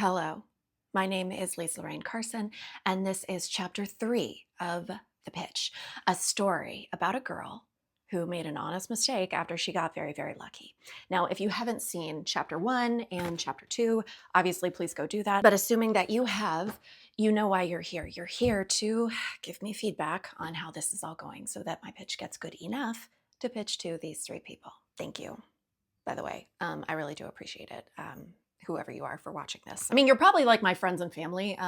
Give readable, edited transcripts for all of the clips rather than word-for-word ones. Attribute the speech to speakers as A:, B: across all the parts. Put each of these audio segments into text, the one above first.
A: Hello, my name is Lisa Lorraine Carson, and this is chapter 3 of The Pitch, a story about a girl who made an honest mistake after she got very, very lucky. Now, if you haven't seen chapter 1 and chapter 2, obviously please go do that. But assuming that you have, you know why you're here. You're here to give me feedback on how this is all going so that my pitch gets good enough to pitch to these 3 people. Thank you, by the way. I really do appreciate it. Whoever you are for watching this. I mean, you're probably like my friends and family,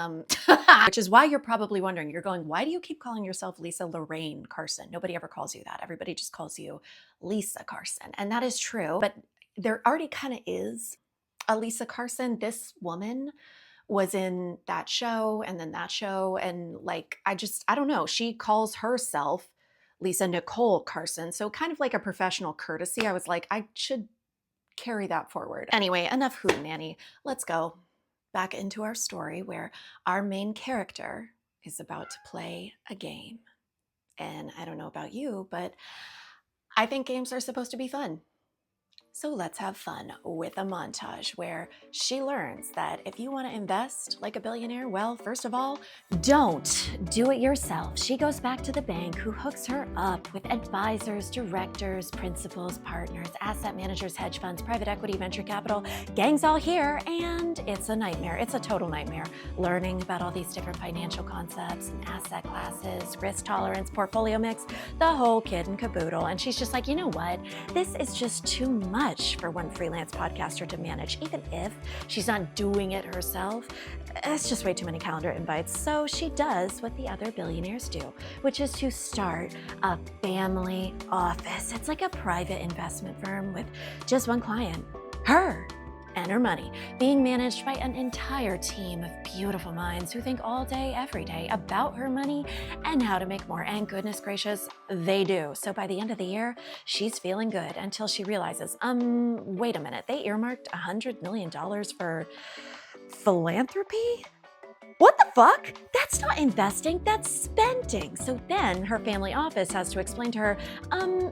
A: which is why you're probably wondering, you're going, why do you keep calling yourself Lisa Lorraine Carson? Nobody ever calls you that. Everybody just calls you Lisa Carson. And that is true, but there already kind of is a Lisa Carson. This woman was in that show and then that show. And like, I don't know. She calls herself Lisa Nicole Carson. So kind of like a professional courtesy. I was like, I should carry that forward. Anyway, enough hootenanny. Let's go back into our story where our main character is about to play a game. And I don't know about you, but I think games are supposed to be fun. So let's have fun with a montage where she learns that if you want to invest like a billionaire, well, first of all, don't do it yourself. She goes back to the bank who hooks her up with advisors, directors, principals, partners, asset managers, hedge funds, private equity, venture capital, gangs all here, and it's a nightmare. It's a total nightmare. Learning about all these different financial concepts and asset classes, risk tolerance, portfolio mix, the whole kit and caboodle. And she's just like, you know what? This is just too much for one freelance podcaster to manage, even if she's not doing it herself. It's just way too many calendar invites. So she does what the other billionaires do, which is to start a family office. It's like a private investment firm with just one client, her and her money, being managed by an entire team of beautiful minds who think all day, every day about her money and how to make more. And goodness gracious, they do. So by the end of the year, she's feeling good until she realizes, wait a minute, they earmarked $100 million for philanthropy? What the fuck? That's not investing, that's spending. So then her family office has to explain to her,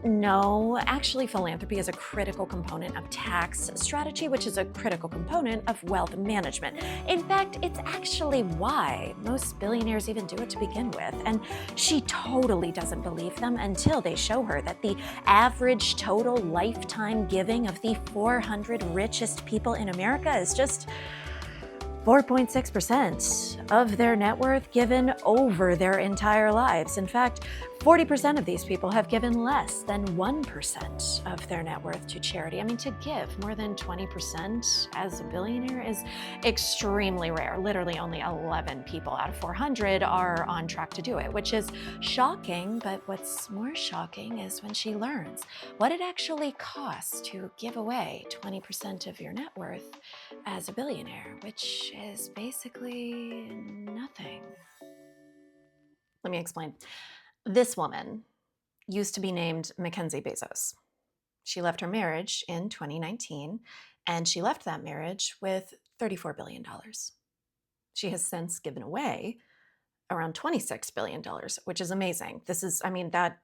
A: no, actually philanthropy is a critical component of tax strategy, which is a critical component of wealth management. In fact, it's actually why most billionaires even do it to begin with. And she totally doesn't believe them until they show her that the average total lifetime giving of the 400 richest people in America is just 4.6% of their net worth given over their entire lives. In fact, 40% of these people have given less than 1% of their net worth to charity. I mean, to give more than 20% as a billionaire is extremely rare. Literally only 11 people out of 400 are on track to do it, which is shocking. But what's more shocking is when she learns what it actually costs to give away 20% of your net worth as a billionaire, which is basically nothing. Let me explain. This woman used to be named Mackenzie Bezos. She left her marriage in 2019, and she left that marriage with $34 billion. She has since given away around $26 billion, which is amazing. That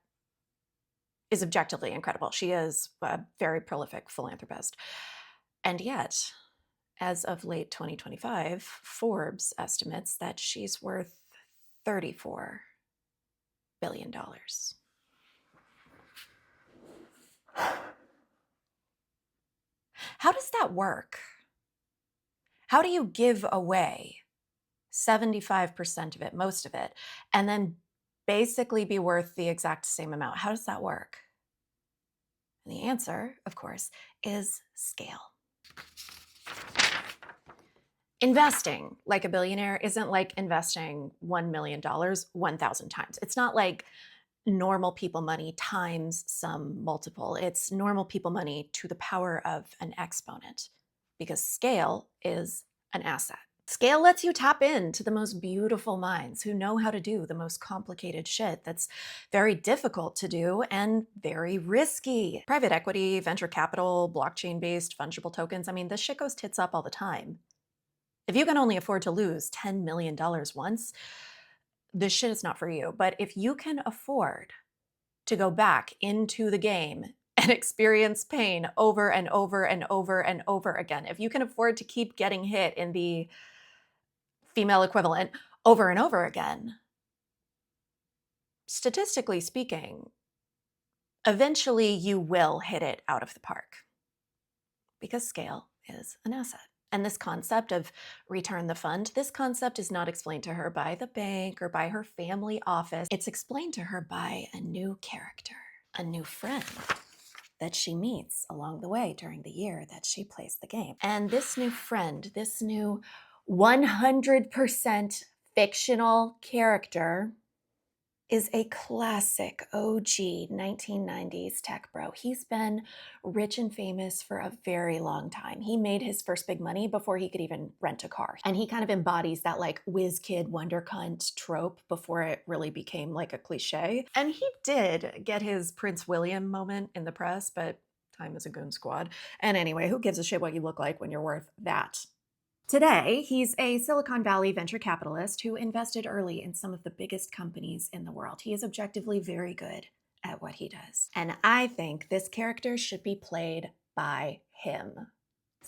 A: is objectively incredible. She is a very prolific philanthropist. And yet, as of late 2025, Forbes estimates that she's worth $34 billion. How does that work? How do you give away 75% of it, most of it, and then basically be worth the exact same amount? How does that work? And the answer, of course, is scale. Investing like a billionaire isn't like investing $1 million 1,000 times. It's not like normal people money times some multiple. It's normal people money to the power of an exponent, because scale is an asset. Scale lets you tap into the most beautiful minds who know how to do the most complicated shit that's very difficult to do and very risky. Private equity, venture capital, blockchain-based fungible tokens. I mean, this shit goes tits up all the time. If you can only afford to lose $10 million once, this shit is not for you. But if you can afford to go back into the game and experience pain over and over and over and over again. If you can afford to keep getting hit in the female equivalent over and over again, statistically speaking, eventually you will hit it out of the park because scale is an asset. And this concept of return the fund, this concept is not explained to her by the bank or by her family office. It's explained to her by a new character, a new friend that she meets along the way during the year that she plays the game. And this new friend, this new 100% fictional character is a classic OG 1990s tech bro. He's been rich and famous for a very long time. He made his first big money before he could even rent a car. And he kind of embodies that like whiz kid wonder cunt trope before it really became like a cliche. And he did get his Prince William moment in the press, but time is a goon squad. And anyway, who gives a shit what you look like when you're worth that? Today, he's a Silicon Valley venture capitalist who invested early in some of the biggest companies in the world. He is objectively very good at what he does. And I think this character should be played by him.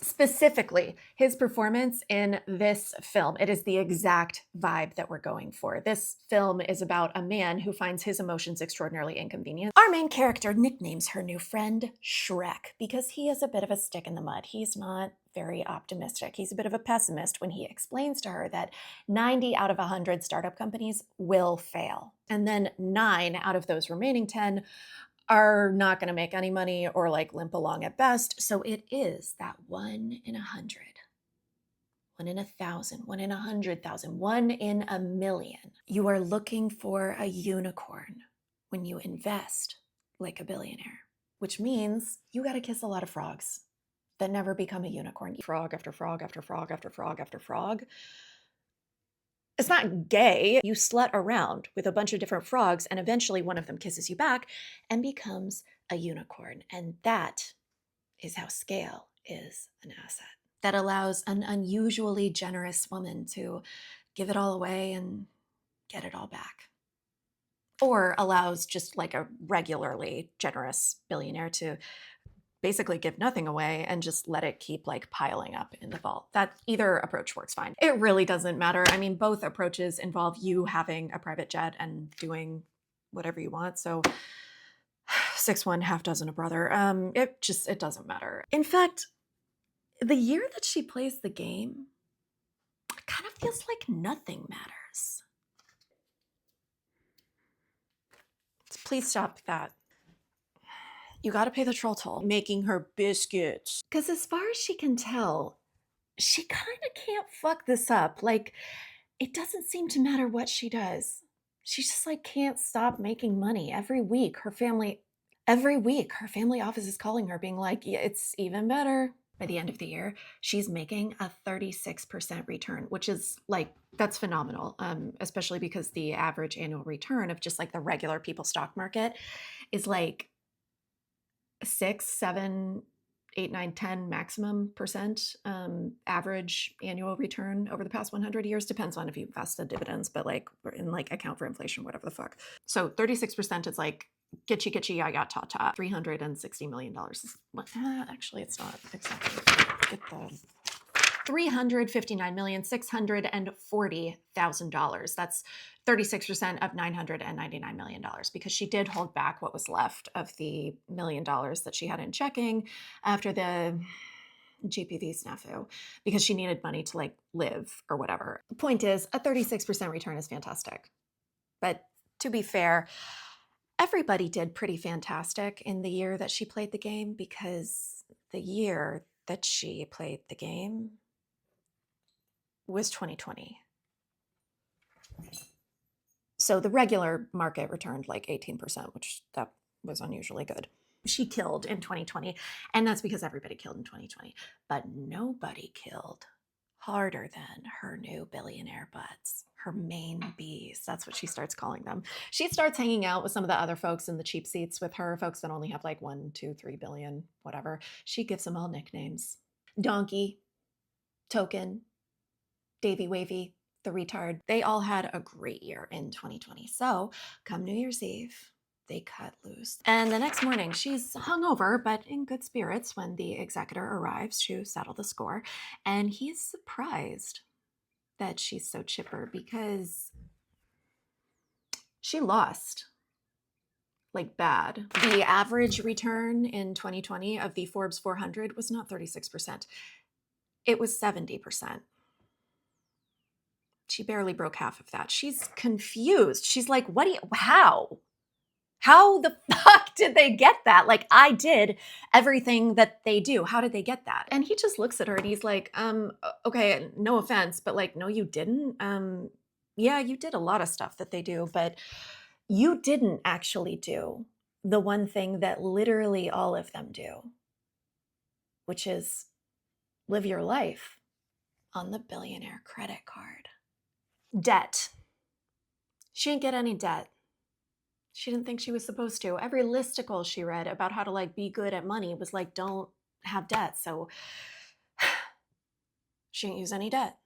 A: Specifically, his performance in this film, it is the exact vibe that we're going for. This film is about a man who finds his emotions extraordinarily inconvenient. Our main character nicknames her new friend Shrek because he is a bit of a stick in the mud. He's not very optimistic. He's a bit of a pessimist when he explains to her that 90 out of 100 startup companies will fail. And then 9 out of those remaining 10 are not going to make any money or like limp along at best. So it is that 1 in 100, 1 in 1,000, 1 in 100,000, 1 in a million. You are looking for a unicorn when you invest like a billionaire, which means you got to kiss a lot of frogs that never become a unicorn. Frog after frog after frog after frog after frog. It's not gay. You slut around with a bunch of different frogs, and eventually one of them kisses you back and becomes a unicorn. And that is how scale is an asset. That allows an unusually generous woman to give it all away and get it all back. Or allows just like a regularly generous billionaire to basically give nothing away and just let it keep like piling up in the vault. That either approach works fine. It really doesn't matter. I mean, both approaches involve you having a private jet and doing whatever you want. So 6'1", half dozen a brother. It doesn't matter. In fact, the year that she plays the game, it kind of feels like nothing matters. So please stop that. You got to pay the troll toll. Making her biscuits. Because as far as she can tell, she kind of can't fuck this up. Like, it doesn't seem to matter what she does. She just like can't stop making money. Every week, her family office is calling her being like, yeah, it's even better. By the end of the year, she's making a 36% return, which is like, that's phenomenal. Especially because the average annual return of just like the regular people stock market is like 6, 7, 8, 9, 10 maximum percent average annual return over the past 100 years. Depends on if you invested dividends, but like in like account for inflation, whatever the fuck. So 36% is like gitchy gitchy, I got ta-ta. $360 million. Actually, it's not exactly. Get the $359,640,000. That's 36% of $999 million because she did hold back what was left of the $1 million that she had in checking after the GPV snafu because she needed money to like live or whatever. The point is, a 36% return is fantastic. But to be fair, everybody did pretty fantastic in the year that she played the game because the year that she played the game was 2020. So the regular market returned like 18%, which that was unusually good. She killed in 2020, and that's because everybody killed in 2020. But nobody killed harder than her new billionaire butts, her main bees. That's what she starts calling them. She starts hanging out with some of the other folks in the cheap seats with her, folks that only have like 1, 2, 3 billion, whatever. She gives them all nicknames. Donkey, Token, Davy Wavy, the retard. They all had a great year in 2020. So come New Year's Eve, they cut loose. And the next morning, she's hungover, but in good spirits when the executor arrives to settle the score. And he's surprised that she's so chipper because she lost. Like bad. The average return in 2020 of the Forbes 400 was not 36%. It was 70%. She barely broke half of that. She's confused. She's like, how? How the fuck did they get that? Like, I did everything that they do. How did they get that? And he just looks at her and he's like, okay, no offense, but like, no, you didn't. Yeah, you did a lot of stuff that they do, but you didn't actually do the one thing that literally all of them do, which is live your life on the billionaire credit card. Debt. She didn't get any debt. She didn't think she was supposed to. Every listicle she read about how to like be good at money was like, don't have debt. So she didn't use any debt.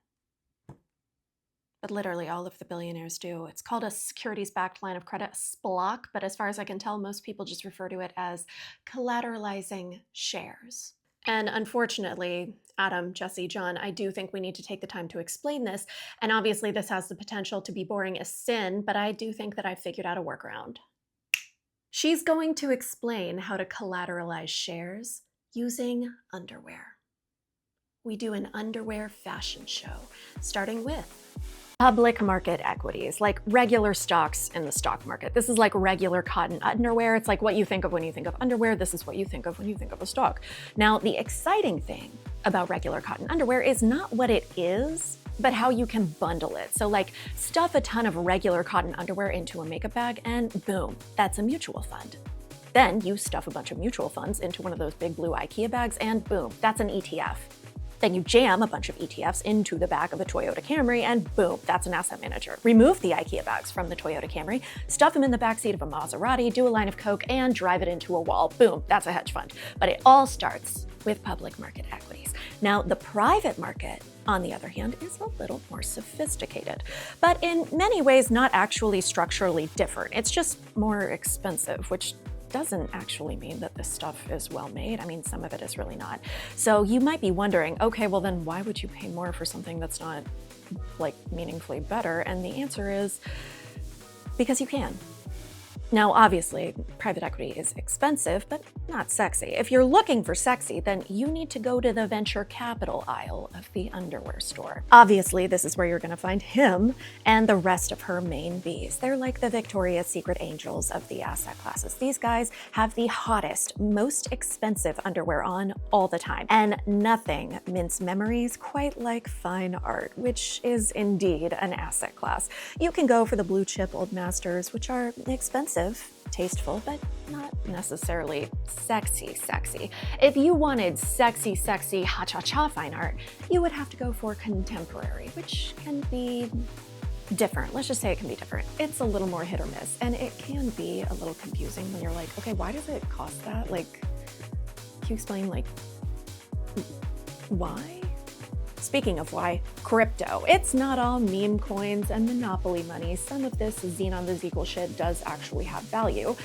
A: But literally all of the billionaires do. It's called a securities-backed line of credit, SPLOC, but as far as I can tell, most people just refer to it as collateralizing shares. And unfortunately, Adam, Jesse, John, I do think we need to take the time to explain this. And obviously this has the potential to be boring as sin, but I do think that I figured out a workaround. She's going to explain how to collateralize shares using underwear. We do an underwear fashion show, starting with public market equities, like regular stocks in the stock market. This is like regular cotton underwear. It's like what you think of when you think of underwear. This is what you think of when you think of a stock. Now, the exciting thing about regular cotton underwear is not what it is, but how you can bundle it. So like stuff a ton of regular cotton underwear into a makeup bag and boom, that's a mutual fund. Then you stuff a bunch of mutual funds into one of those big blue IKEA bags and boom, that's an ETF. Then you jam a bunch of ETFs into the back of a Toyota Camry and boom, that's an asset manager. Remove the IKEA bags from the Toyota Camry, stuff them in the backseat of a Maserati, do a line of Coke and drive it into a wall. Boom, that's a hedge fund. But it all starts with public market equities. Now, the private market, on the other hand, is a little more sophisticated, but in many ways not actually structurally different. It's just more expensive, which doesn't actually mean that this stuff is well made. I mean, some of it is really not. So you might be wondering, okay, well then why would you pay more for something that's not like meaningfully better? And the answer is because you can. Now, obviously, private equity is expensive, but not sexy. If you're looking for sexy, then you need to go to the venture capital aisle of the underwear store. Obviously, this is where you're gonna find him and the rest of her main bees. They're like the Victoria's Secret angels of the asset classes. These guys have the hottest, most expensive underwear on all the time. And nothing mints memories quite like fine art, which is indeed an asset class. You can go for the blue chip old masters, which are expensive, tasteful, but not necessarily sexy. If you wanted sexy, ha-cha-cha fine art, you would have to go for contemporary, which can be different. Let's just say it can be different. It's a little more hit or miss, and it can be a little confusing when you're like, okay, why does it cost that? Like, can you explain, like, why? Speaking of why, crypto. It's not all meme coins and monopoly money. Some of this Xenon the Zeegle shit does actually have value,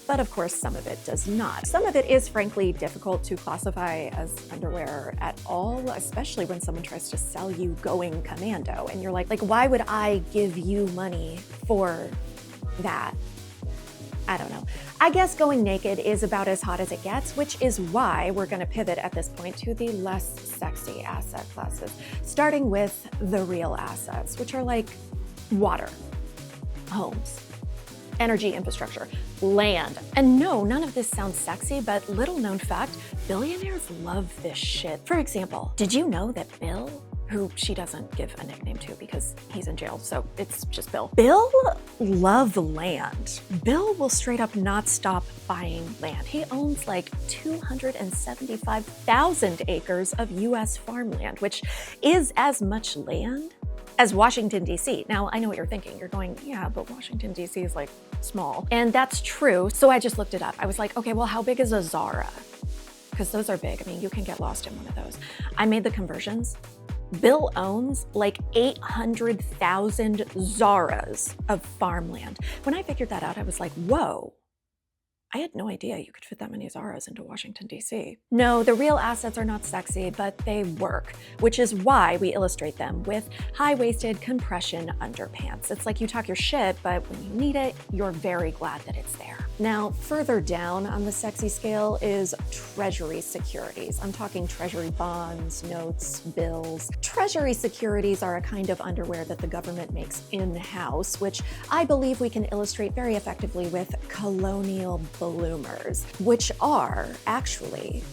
A: but of course some of it does not. Some of it is frankly difficult to classify as underwear at all, especially when someone tries to sell you going commando and you're like, why would I give you money for that? I don't know. I guess going naked is about as hot as it gets, which is why we're going to pivot at this point to the less sexy asset classes, starting with the real assets, which are like water, homes, energy infrastructure, land. And no, none of this sounds sexy, but little known fact, billionaires love this shit. For example, did you know that Bill, who she doesn't give a nickname to because he's in jail, so it's just Bill. Bill loves land. Bill will straight up not stop buying land. He owns like 275,000 acres of US farmland, which is as much land as Washington, D.C. Now, I know what you're thinking. You're going, yeah, but Washington, D.C. is like small. And that's true. So I just looked it up. I was like, okay, well, how big is a Zara? Because those are big. I mean, you can get lost in one of those. I made the conversions. Bill owns like 800,000 Zaras of farmland. When I figured that out, I was like, whoa, I had no idea you could fit that many Zaras into Washington, D.C. No, the real assets are not sexy, but they work, which is why we illustrate them with high-waisted compression underpants. It's like you talk your shit, but when you need it, you're very glad that it's there. Now, further down on the sexy scale is Treasury securities. I'm talking Treasury bonds, notes, bills. Treasury securities are a kind of underwear that the government makes in-house, which I believe we can illustrate very effectively with colonial bloomers, which are actually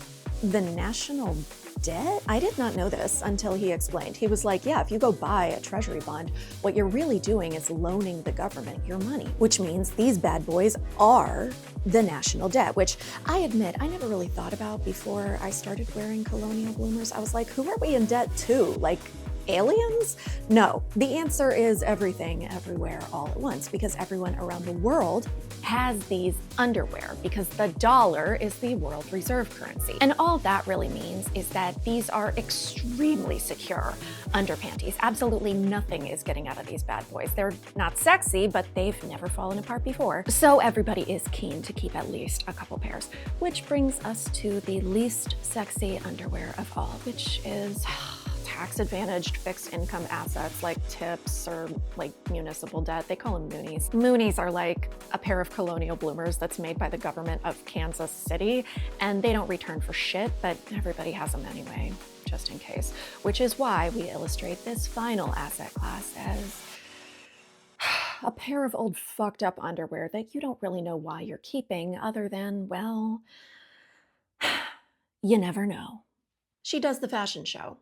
A: the national debt? I did not know this until he explained. He was like, yeah, if you go buy a treasury bond, what you're really doing is loaning the government your money, which means these bad boys are the national debt, which I admit I never really thought about before I started wearing colonial bloomers. I was like, who are we in debt to? Like, aliens? No, the answer is everything, everywhere, all at once, because everyone around the world has these underwear because the dollar is the world reserve currency. And all that really means is that these are extremely secure underpanties. Absolutely nothing is getting out of these bad boys. They're not sexy, but they've never fallen apart before. So everybody is keen to keep at least a couple pairs, which brings us to the least sexy underwear of all, which is tax-advantaged fixed income assets like tips or like municipal debt. They call them Moonies. Moonies are like a pair of colonial bloomers that's made by the government of Kansas City, and they don't return for shit, but everybody has them anyway, just in case. Which is why we illustrate this final asset class as a pair of old fucked up underwear that you don't really know why you're keeping other than, well, you never know. She does the fashion show.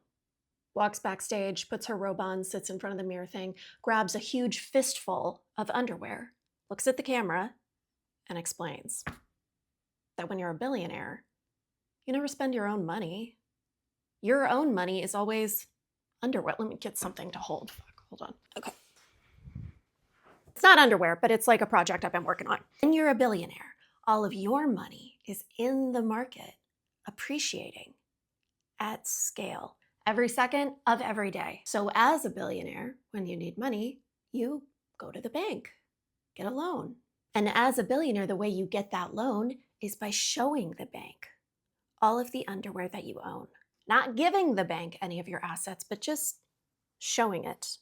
A: Walks backstage, puts her robe on, sits in front of the mirror thing, grabs a huge fistful of underwear, looks at the camera, and explains that when you're a billionaire, you never spend your own money. Your own money is always underwear. Let me get something to hold. Fuck, hold on. Okay. It's not underwear, but it's like a project I've been working on. When you're a billionaire, all of your money is in the market, appreciating at scale. Every second of every day. So as a billionaire, when you need money, you go to the bank, get a loan. And as a billionaire, the way you get that loan is by showing the bank all of the underwear that you own. Not giving the bank any of your assets, but just showing it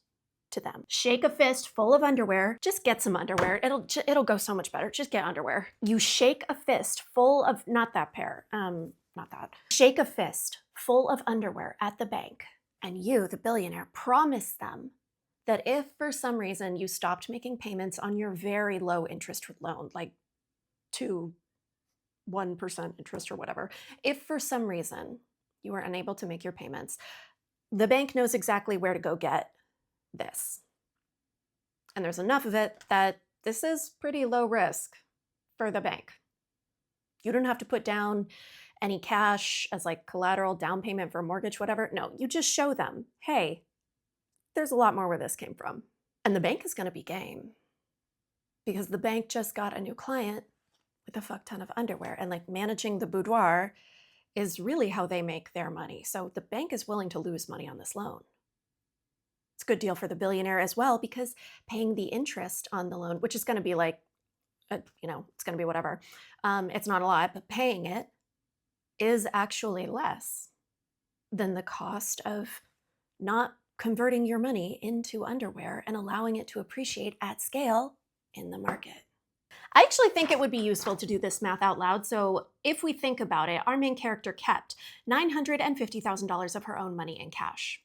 A: to them. Shake a fist full of underwear. Just get some underwear. It'll go so much better. Just get underwear. You shake a fist full of, not that pair, not that. Shake a fist full of underwear at the bank, and you, the billionaire, promise them that if for some reason you stopped making payments on your very low interest loan, like 1% interest or whatever, if for some reason you were unable to make your payments, the bank knows exactly where to go get this. And there's enough of it that this is pretty low risk for the bank. You don't have to put down any cash as like collateral, down payment for a mortgage, whatever. No, you just show them, hey, there's a lot more where this came from. And the bank is going to be game because the bank just got a new client with a fuck ton of underwear, and like managing the boudoir is really how they make their money. So the bank is willing to lose money on this loan. It's a good deal for the billionaire as well because paying the interest on the loan, which is going to be like, it's going to be whatever. It's not a lot, but paying it is actually less than the cost of not converting your money into underwear and allowing it to appreciate at scale in the market. I actually think it would be useful to do this math out loud. So if we think about it, our main character kept $950,000 of her own money in cash.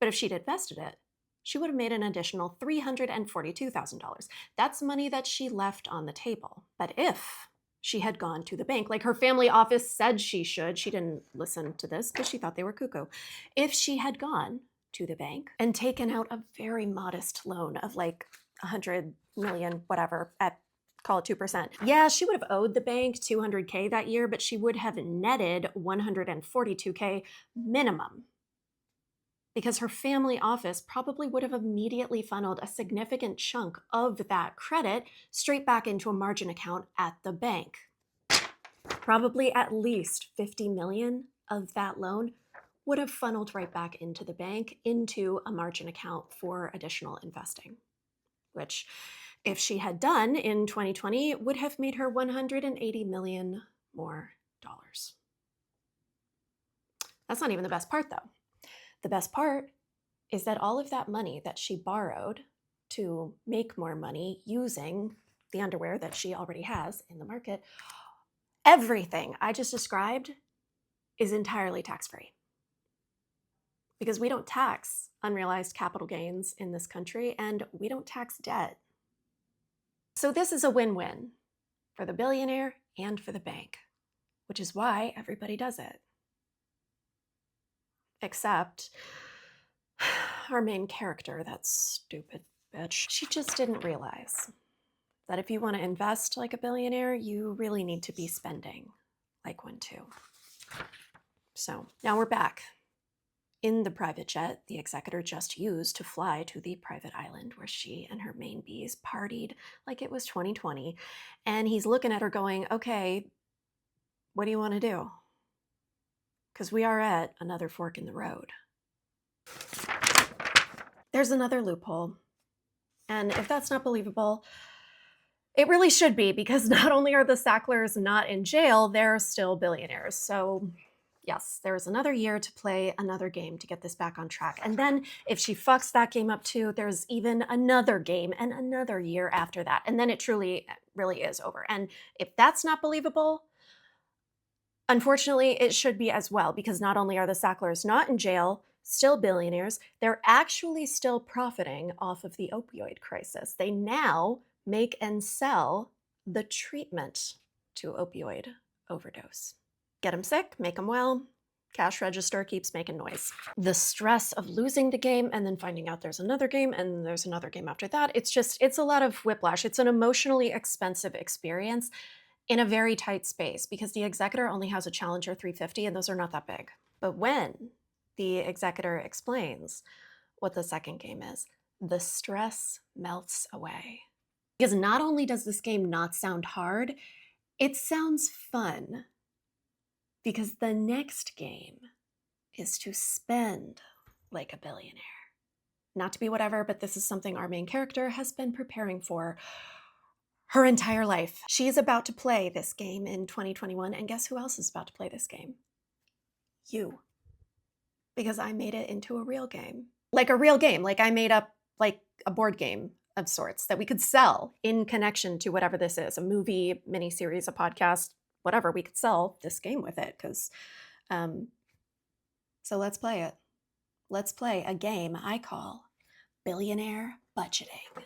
A: But if she'd invested it, she would have made an additional $342,000. That's money that she left on the table. But if she had gone to the bank, like her family office said she should, she didn't listen to this because she thought they were cuckoo. If she had gone to the bank and taken out a very modest loan of like 100 million, whatever, at call it 2%. Yeah, she would have owed the bank $200K that year, but she would have netted $142K minimum, because her family office probably would have immediately funneled a significant chunk of that credit straight back into a margin account at the bank. Probably at least 50 million of that loan would have funneled right back into the bank, into a margin account for additional investing, which if she had done in 2020, would have made her 180 million more dollars. That's not even the best part, though. The best part is that all of that money that she borrowed to make more money using the underwear that she already has in the market, everything I just described is entirely tax-free. Because we don't tax unrealized capital gains in this country, and we don't tax debt. So this is a win-win for the billionaire and for the bank, which is why everybody does it. Except our main character, that stupid bitch. She just didn't realize that if you want to invest like a billionaire, you really need to be spending like one too. So now we're back in the private jet the executor just used to fly to the private island where she and her main bees partied like it was 2020. And he's looking at her going, okay, what do you want to do? Because we are at another fork in the road. There's another loophole. And if that's not believable, it really should be, because not only are the Sacklers not in jail, they're still billionaires. So yes, there's another year to play another game to get this back on track. And then if she fucks that game up too, there's even another game and another year after that. And then it truly, really is over. And if that's not believable, unfortunately, it should be as well, because not only are the Sacklers not in jail, still billionaires, they're actually still profiting off of the opioid crisis. They now make and sell the treatment to opioid overdose. Get them sick, make them well, cash register keeps making noise. The stress of losing the game and then finding out there's another game and there's another game after that, it's a lot of whiplash. It's an emotionally expensive experience in a very tight space, because the executor only has a Challenger 350 and those are not that big. But when the executor explains what the second game is, the stress melts away. Because not only does this game not sound hard, it sounds fun. Because the next game is to spend like a billionaire. Not to be whatever, but this is something our main character has been preparing for her entire life. She's about to play this game in 2021, and guess who else is about to play this game? You. Because I made it into a real game. Like a real game, like I made up like a board game of sorts that we could sell in connection to whatever this is, a movie, miniseries, a podcast, whatever. We could sell this game with it, because so let's play it. Let's play a game I call Billionaire Budgeting.